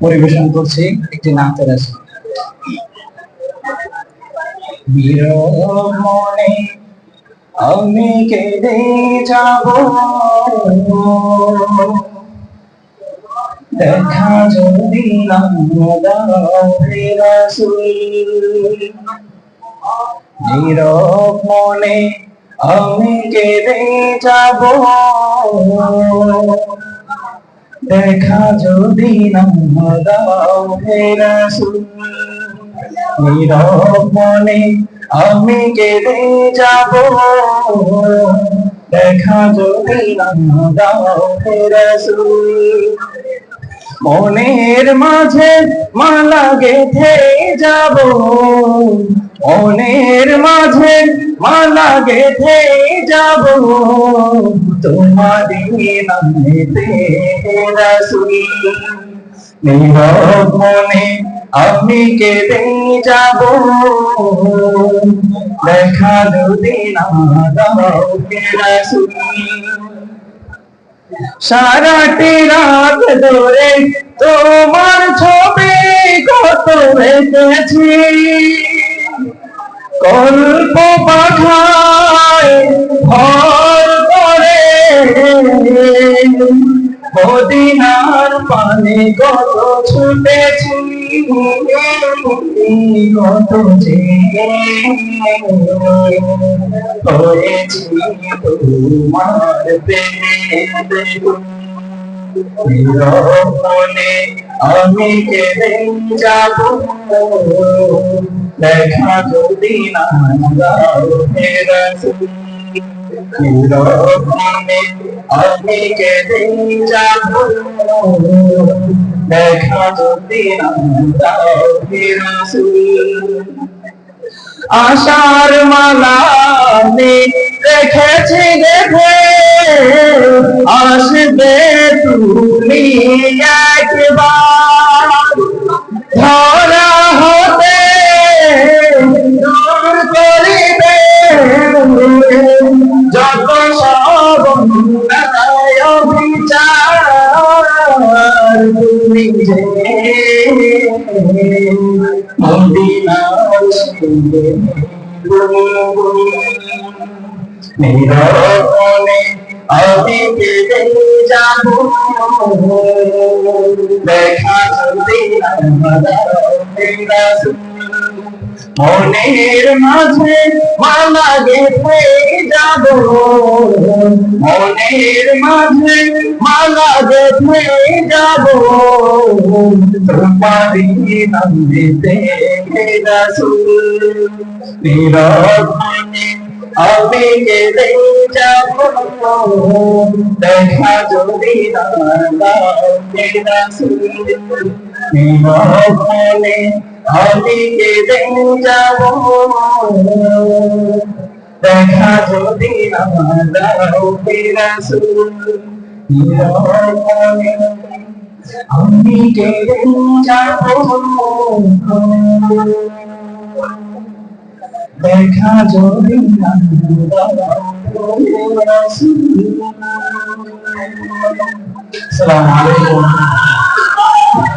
পরিবেশন করছি একটি নাচের আসে। বিরহ মনে আমি কেঁদে যাব, দেখা যদি না দাও হে রাসূল। নীরব মনে আমি কেঁদে যাব, দেখা যদি না দাও হে রাসূল। নীরব মনে আমি কেঁদে যাব, দেখা যদি না দাও হে রাসূল। মনের মাঝে মালা গেঁথে যাব, মনের মাঝে মালা গেঁথে যাব, তোমারই নামেতে হে রাসূল। নীরব মনে আমি কেঁদে যাব, দেখা যদি না দাও হে রাসূল। সারাটি রাত ধরে তোমার ছবি কত এঁকেছি, কল্প পাঠায় ভর করে, মদিনার পানে কত ছুটেছি, কত যে হয়েছি তোমার প্রেমে। নীরব মনে আমি কেঁদে যাব, দেখা যদি না দাও হে রাসূল। নীরব মনে আমি কেঁদে যাব, দেখা যদি না দাও হে রাসূল। আশার মালা আমি রেখেছি দেখে, আসবে তুমি একবার, ধরা হতে দূর করিবে যত সব অন্যায় বিচার। তুমি যে মদিনার নীরব মনে আমি কেঁদে যাব, দেখা যদি না দাও হে রাসূল। মনের মাঝে মালা গেঁথে যাব, মনের মাঝে মালা গেঁথে যাব, তোমারই নামেতে হে রাসূল। নীরব মনে আমি কেঁদে যাব, দেখা যদি না দাও হে রাসূল। নীরব মনে আমি কেঁদে যাব, দেখা যদি না দাও হে রাসূল। নীরব মনে আমি কেঁদে যাব, দেখা যদি না দাও হে রাসূল। আসসালামু আলাইকুম।